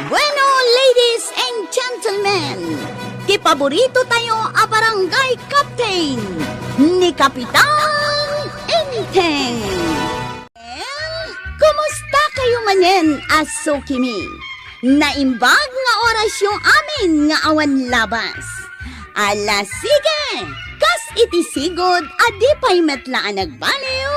Bueno, ladies and gentlemen, kipaborito tayo a barangay captain ni Kapitan Enteng. Kumusta kayo manen, Asukimi? Naimbag nga oras yung amin nga awan labas. Ala sige, kas itisigod adi pa'y metlaan nagbaliw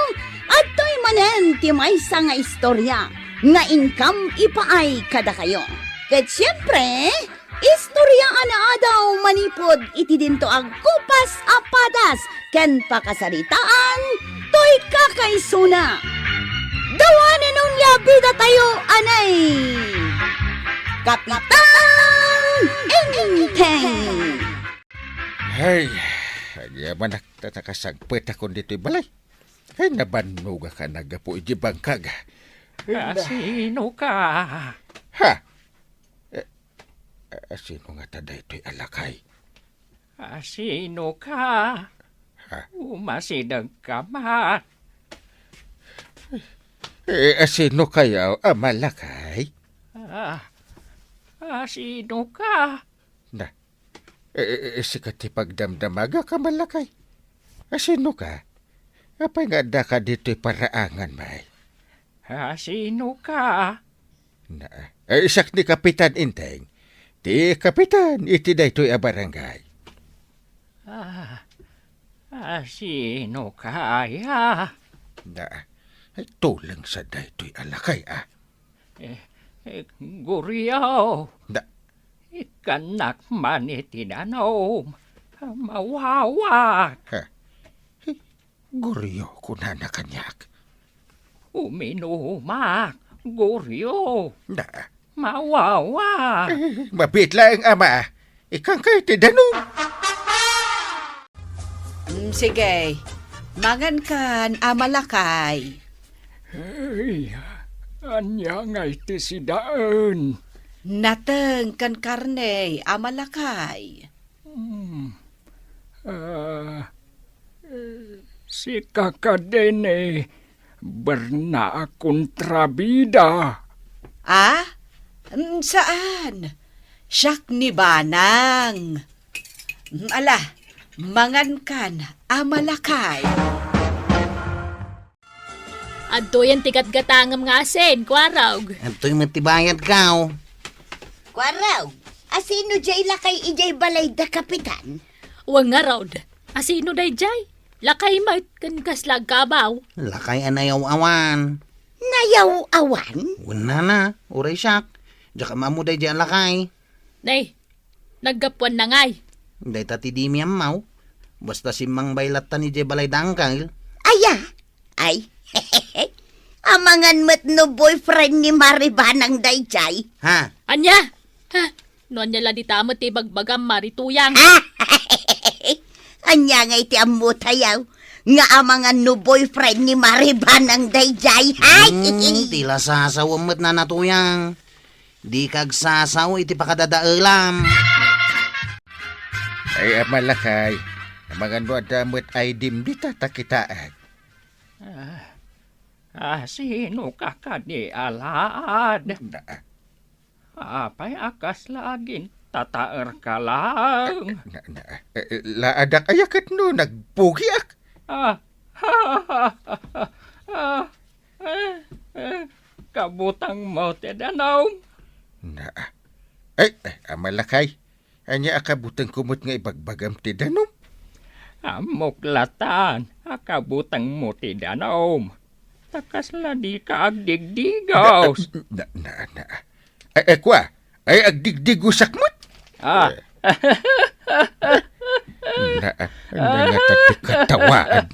at to'y manen ti maysa nga istorya nga income ipaay kada kayo. Ket siyempre, istorya ana daw manipod iti dinto ag kupas apadas ken pakasaritaan to'y kakaysuna. Dawanan nung yabida tayo anay Kapitan Enteng. Ay, yaman nakasagpet akong dito'y balay. Ay, nabanuga ka nagapo ijibang kaga. Sino ka? Ha? Sino nga tada ito'y alakay? Sino ka? Ha? Umasidag ka man. Sino kayo malakay? Sino ka? Na, sikat pagdamdamaga ka malakay. Sino ka? Apay nga da ka dito'y paraangan, may? Sino ka? Na, isak ni Kapitan Enteng. Ti Kapitan, iti da ito'y barangay. Sino kaya? Na, ay tulang sa da ito'y alakay, Guryaw. Na, Ikanak man itinanom. Mawawak. guryo ko na nakanyak. Uminumak. Guryo. Na, Mawawak. mabitla ang ama. Ikang kay tidanong. Sige, mangan kan amalakay. Hey, anya nga iti si daan. Nateng kan karne amalakay. Si kakadene, berna kontrabida. Saan? Siyak ni Banang. Ala, mangan kan amalakay. Adto yan tikat-gatangam nga asin, kwarog. Ito'y matibayad ka. Kwaraw, asino jay lakay ijay balay da Kapitan? Uwang nga raw. Asino day jay? Lakay mat kan kaslag kabaw. Lakay anayaw-awan. Nayaw awan? Wala na, uray siyak. Diya ka mamuday dyan lakay. Nay, naggapuan na ngay. Day tati di miyam mau. Basta si Mang Baylatan ni Jay Balay Dangkal. Aya, ay, amangan mat no boyfriend ni Maribanang dayjay. Ha? Anya? Ha? Noon niya lang ditamot bagbagam marituyang. Anya nga iti amutayaw, nga amangan no boyfriend ni Maribanang dayjay. Hay! Tila sasaw amat na natuyang. Di kag sasaw iti pakadadaalam. Ay, malakay. Mga no adamot ay dim di tatakitaan. Sino ka kadi alad? Na, Apay akas laging tataer ka lang. laadak ayakat no, nagpugiak. Kabutang mo tidanaw. Na, ay, malakay. Anya akabutang kumot nga ibagbagam tidanom. Muklatan, kabutang mo tidanaw. Takas la di ka agdigdigaws. Kwa, ay agdigdigo sakmot. Nangatati katawaan.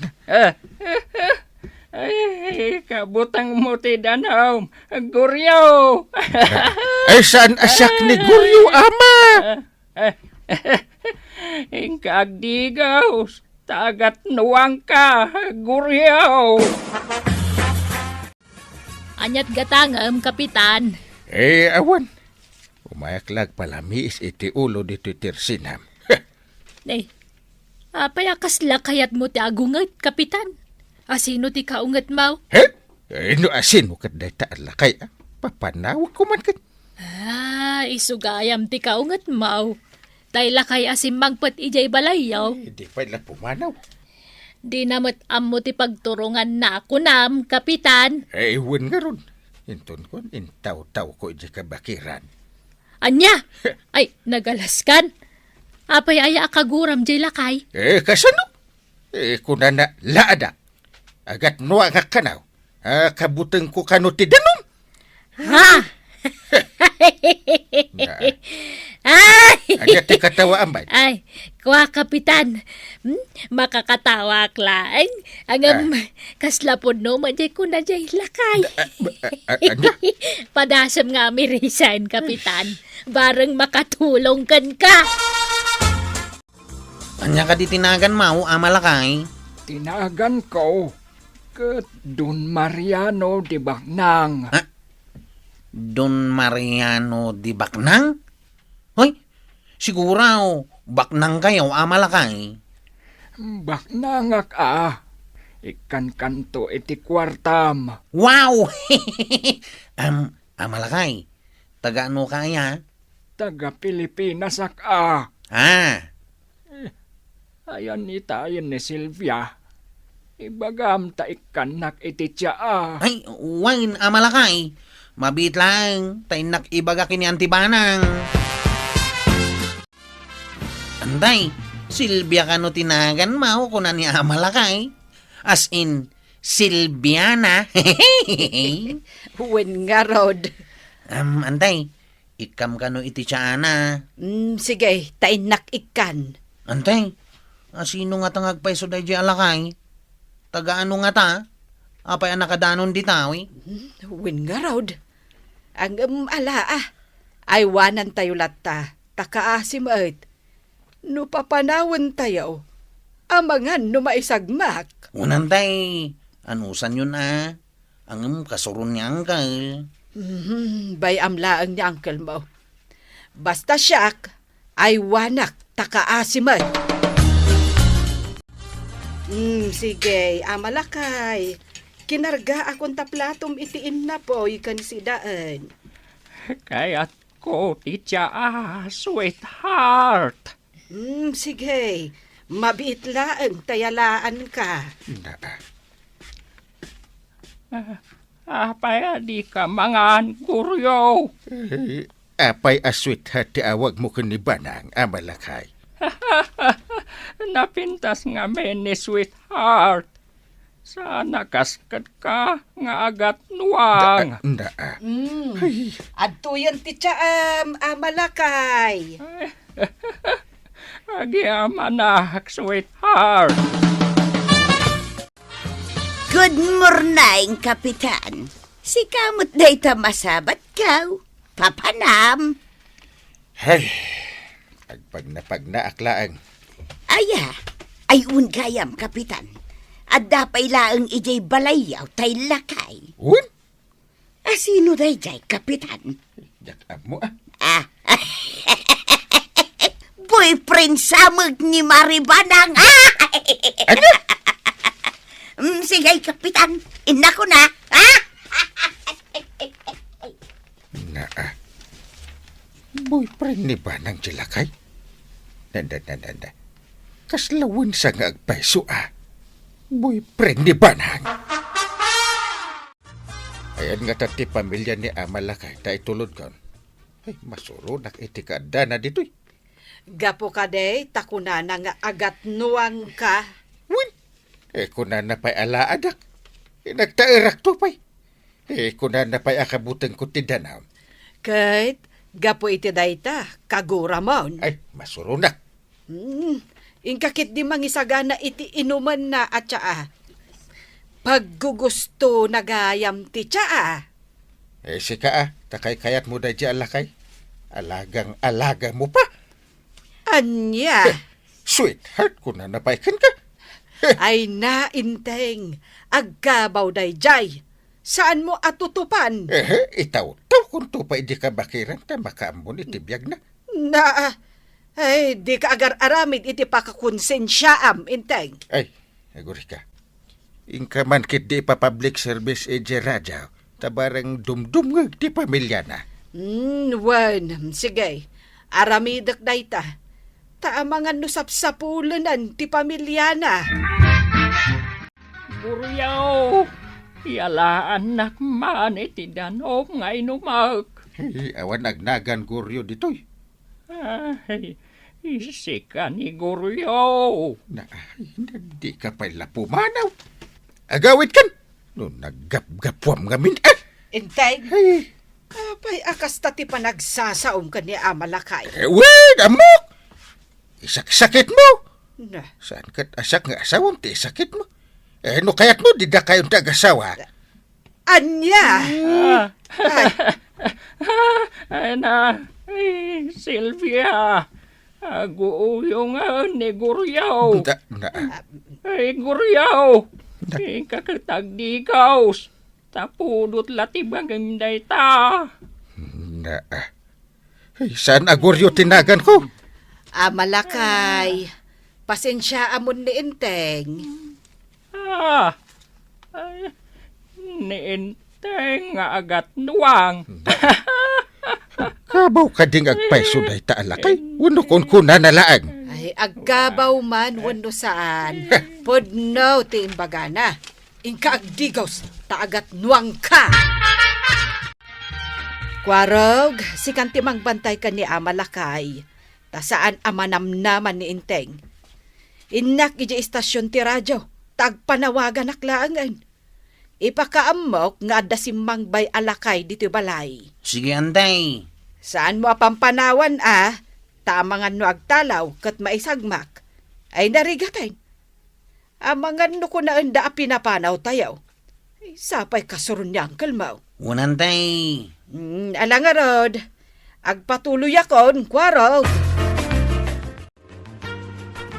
Ay, kabutang mo tidanaw. Guryaw. Ay, saan asyak ni Guryo, ama? Ingkagdigaws. Tagat nuwang ka, Guryaw. Anyat gatangam, Kapitan. Awan. Umayaklag palamis iti ulo dito tirsinam. Nay, payakas lakayat mo ti agungat, Kapitan. Asino ti kaungat mau? No asin mo kat day taan lakay. Papanawag ko man kat. Isugayam ti kaungat mau. Tay lakay asim magpat ijay balayaw. Hindi pa ila pumanaw. Di namat ammo ti pagturungan na ako nam, kapitan. Iwan nga ron. Inton ko, intaw-taw ko di kabakiran. Anya? Ay, nagalaskan. Apay aya akaguram jay lakay. Kasano? Kuna na laada. Agat nuwa nga kanaw. Kabutang ko kano ti danom. Ha? Ay! Agat ti katawa ambay. Ay, kuha kapitan. Makakatawa klaang. Angam, kaslapod no, manjay ko na jay lakay. Anya? Padasam nga mi resign, kapitan. Bareng makatulong kan ka. Anya ka di tinagan mau, Amalakay? Tinagan ko. Kat Don Mariano di Baknang. Don Mariano di Baknang? Hoy, siguro, Baknang kayo, Amalakay. Baknangak Ikan kanto iti kwartam. Wow! Amalakay, taga ano kaya? Taga Pilipinas Ayan itayin ni Silvia. Ibagam ta ikanak iti tiya Ay, wain, Amalakay. Mabit lang, tainak ibaga kini Antibanang. Anday, Silvia ka no tinagan mau ko na ni Amalakay. As in, Silviana. Wen nga, Rod. Anday, ikam ka no iti tiyana. Sige, tainak ikan. Antay, sino nga tangagpay so day di alakay? Taga ano nga ta? Apay ang nakadanon di tawi? Wen nga, Rod. Ang ay wanan tayo lata. Takaasim at. No papanawan tayo. Amangan no maisagmak. Unantay, anusan yun Ang kasurun niya angkal. Bay amlaang ni uncle mo. Basta siyak, ay wanak takaasim at. Sige, Amalakay. Kinarga akong taplatom itiin na po ikan sidaan. Kaya't ko ti tiya sweetheart. Sige, mabiitlaan, tayalaan ka. Apay di ka mangan kuryo. Apay aswit hati awag mo kanibanang, Amalakay. Napintas nga men ni sweetheart. Sana kaskat ka nga agat nuwang. Adto yan ti Tiyaam, Amalakay. Agiamanak, sweetheart. Good morning, kapitan. Si kamot day ta masabat kaw. Papanam. Hay, agpag na aklaang. Aya, ay gayam, kapitan. At dapay laang ijay balayaw tay lakay. Un? Sino day jay, kapitan? Yak mo Boyfriend samag ni Maribanang. Ano? Sige, kapitan. Ina ko na. Boyfriend ni Banang Jilakay? Nanda. Kaslawin sa nga agpaiso Boyfriend ni Banang. Ayan nga tati pamilya ni Amalakay, tayo tulod ka. Ay, masuro iti kada na dito'y. Gapo ka day, takuna na nga agat nuwang ka. Win, kuna na pa'y alaadak. Nagtairak to pa'y. Kuna na pa'y akabutang ko tidanaw. Kahit, gapo iti dayta, kagura mon. Ay, masuro na. Ingkakit di mangisagana iti inuman na at tsaa. Paggugusto nagayam ti tsaa. Sika takay kayat mo da di alakay. Alagang-alaga mo pa. Anya, Sweetheart, kuna na pa'y ka. ay nainteng, agkabaw day jay. Saan mo atutupan? Itaw kung to pa di ka bakiran, ta makaambon itibiyag na. Ay, di ka agar aramid iti pakakonsensyaam, inteng. Ay, aguri ka. Ingka man kit di pa public service e rajaw, tabarang dumdum nga di pamilya na. Wan, sige. Aramidak dayta. Taamangan no sapsapulanan ti pamilya na. Guryaw, yalaan nakman iti danog nga inumag. Awan nagnagan guryo ditoy. Ay, isika ni Guryaw. Hindi ka pala pumanaw. Agawit kan. No, naggap-gapwam ngamin. Intay, Ay, apay akas tati pa nagsasaom ka ni Amalakay. wait, amok! Isak-sakit mo. Na, Saan kat asak nga asawang ti sakit mo? No kaya't mo, di da kayong tag-asawa. anya! Ay, Ay na, Sylvia. Aguuyo nga ni Guryaw. Ay, Guryaw. Kakatagdigaws. Tapudot latibang gamday ta. Saan aguryo tinagan ko? Amalakay, pasensya amon ni Inteng. Ay, niinteng nga agat nuwang. Kabaw ka ding agpaiso dahi ta alakay. Uno kon kuna nalaang. Ay, aggabaw man wano saan. Podno ti imbagana. Inka agdigaws, taagat nuwang ka. Kwarog, si kanti mangbantay ka ni Amalakay. Ta saan amanamnaman ni Inteng. Inak iji istasyon ti radyo, tagpanawagan aklaangan. Ipakaamok nga adda si Mangbay Alakay dito balay. Sige, Antay. Saan mo apampanawan tamangan no agtalaw kat maisagmak. Ay narigatan. Amangan no ko na anda pinapanaw tayaw. Ay, sapay kasurun ni Uncle Mau. Unantay. Alangarod, agpatuloy akon, kwarog.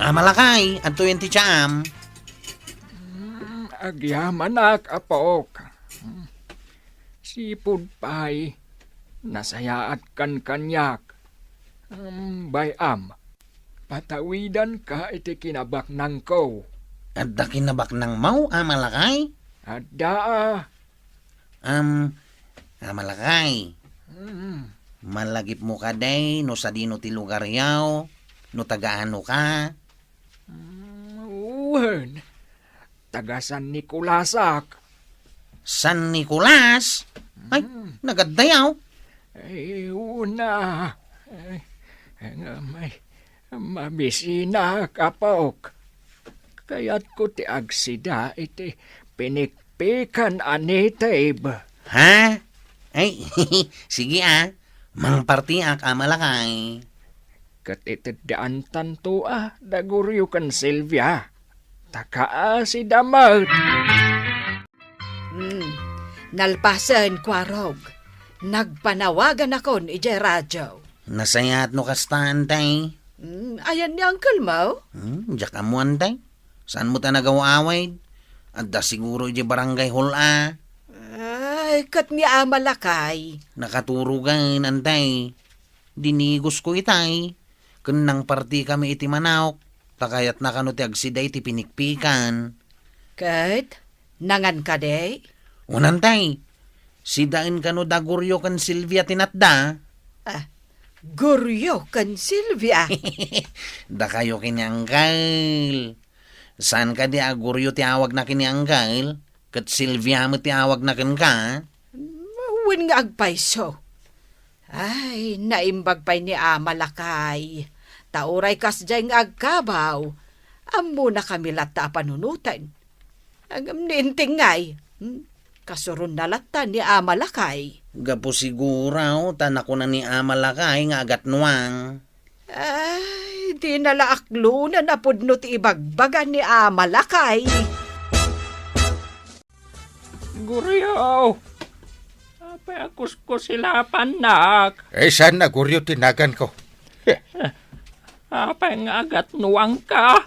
Amalakay, at 20 cham. Agyamanak apok. Sipud pay. Nasayaat kan kanyak. Bayam. Patawidan ka iti kinabak nang ko. At dakinabak ng mau, Amalakay. Adda. Amalakay. Malagip mo ka day, no sa dino ti lugar yaw, no tagaano ka. Uwan. Taga San Nicolasak. San Nicolas? Ay, nagaddayaw. Ay, una. May mabisina kapok. Kaya't ko ti agsida iti pinikpikan anitib. Ha? Ay, sige mangpartiak Amalakay. Kat itidaan tanto daguryo kan Sylvia. Taka si Damat. Nalpasan, kwarog. Nagpanawagan akon ije radyo. Nasayat no kasta, Antay. Ayan ni Uncle Mau. Diyak mo, Antay. Saan mo ta nagawa-away? Adda siguro ije barangay hall Ay, kat ni Amalakay. Nakaturugan, Antay. Dinigos ko itay. Kunang parti kami iti manawk. Takayat na kano ti agsiday ti pinikpikan. Kat, nangan ka day? Unantay, sidain kano daguryo kan Sylvia tinatda. Guryo kan Sylvia. Da kayo kinianggal. Saan ka di aguryo ti awag na kinianggal? Kat Sylvia mo ti awag na kin ka? Mawin nga agpaiso. Ay, naimbag pa'y ni Amalakay. Tauray kas dyan nga agkabaw. Amo na kami lata panunutan. Agam ninting ngay. Kasurun na lata ni Amalakay. Gapo siguraw, tanak ko na ni Amalakay nga agat nuwang. Ay, di nalaaklo na napudno ti ibagbagan ni Amalakay. Guryo. Apay akus ko sila panak. Saan aguryo tinagan ko? Apay nga agat nuwang ka.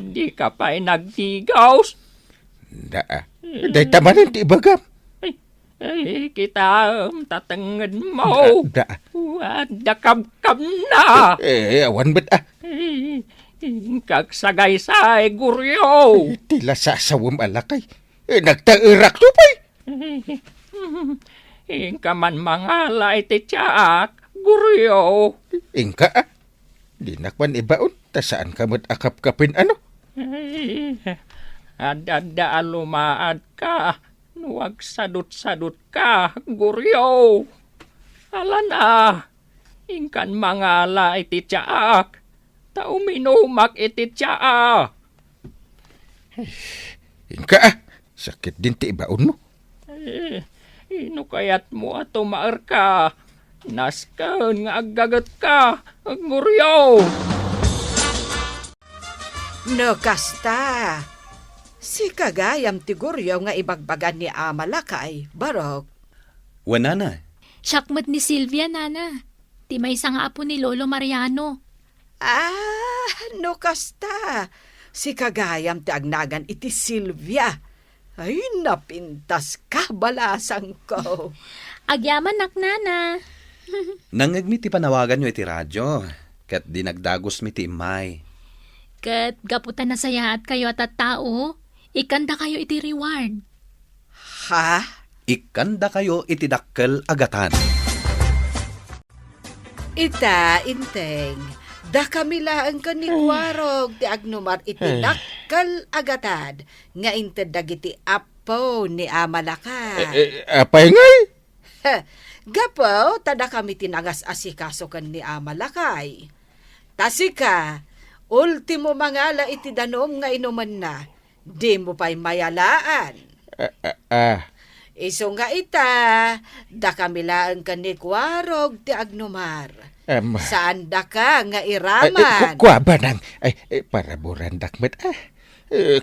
Di ka pa'y nagdigaws. Day tamanin ti ibagam. Ay, kita tatangad mo. Dakab-kab na. Awan ba't Kagsagay-say, Guryo. Tila sasawam alakay. Nagtairak to pa'y. Ingka man mangala iti tiyak, guryo. Ingka di nakwan ibaon, ta saan ka mo't akap-kapin ano? Adada lumaad ka, nuwag sadut-sadut ka, guryo. Alana, ingkan mangala iti tiyak, ta uminumak iti tiyak. Ingka sakit din ti ibaon mo. Ino kayat mo ato maar ka? Naskan nga agagat ka, guryo. No, kasta. Si kagayam ti guryo nga ibagbagan ni Amalakay, barok. Wanana. Syakmat ni Silvia, nana. Ti may nga apo ni Lolo Mariano. No, kasta. Si kagayam ti agnagan iti Silvia. Ay, napintas ka, balasang ko. Agyaman nak, nana. Nangag mi ti panawagan nyo iti radyo. Kat dinagdagos mi ti imay. Kat gaputan na sayaat kayo at tao, ikanda kayo iti reward. Ha? Ikanda kayo iti dakkel agatan. Ita, inteng. Da kamila ang kanikwarog ti agnumar iti dakkal agatad. Nga inted dagiti apo ni Amalakay. Apay ngay? Gapo, tada kami tinagas asikaso kan ni Amalakay. Tasika, ultimo mangala iti danom nga inuman na, di mo pa'y mayalaan. Iso nga ita, da kami laan ka ni Kwarog ti Agnumar. Saan da ka nga iraman? Kwa ba nang? Para burandak met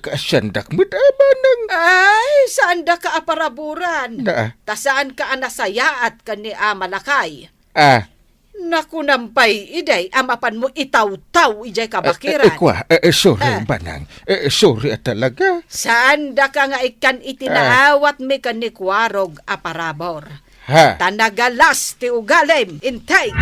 kasandak met banang. Ay, saan da ka aparaburan? Na. Ta saan ka anasayaat ka ni Amalakay? Nakunampay, iday, amapan mo itaw-taw, ijay kabakiran. Sorry banang. Sorry talaga. Saan da ka nga ikan itinaawat mi ka ni Kwarog aparabor? Ha? Tanagalas ti ugalim, intay!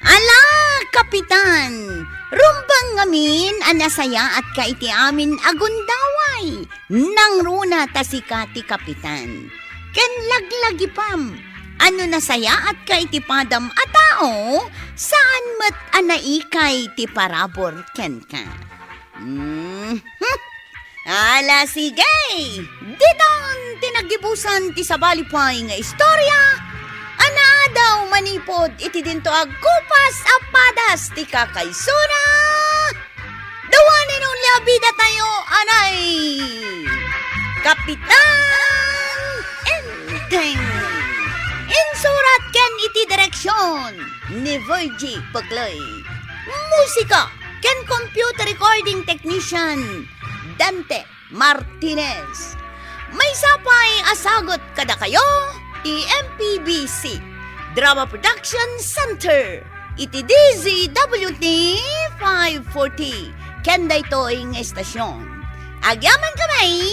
Ala, Kapitan! Rumbang ngamin anasaya at ka iti amin agundaway. Nang runa tasika ti Kapitan. Ken laglagi pam. Ano nasaya at ka iti padam a tao? Saan mat anaikay ti parabor ken ka? Ala sige! Diton tinagibusan ti sabalipay nga istorya. Ana daw manipod iti dinto agkupas apadas ti kakaysuna. Dawanin ang labida tayo, anay! Kapitan Enteng! Insurat ken iti direksyon ni Virgie Pagloy. Musika ken computer recording technician Dante Martinez. May sapay asagot kada kayo ti MPBC Drama Production Center iti DZWT 540 kenda ito ang estasyon. Agyaman kamay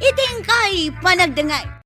iting kay panagdangay.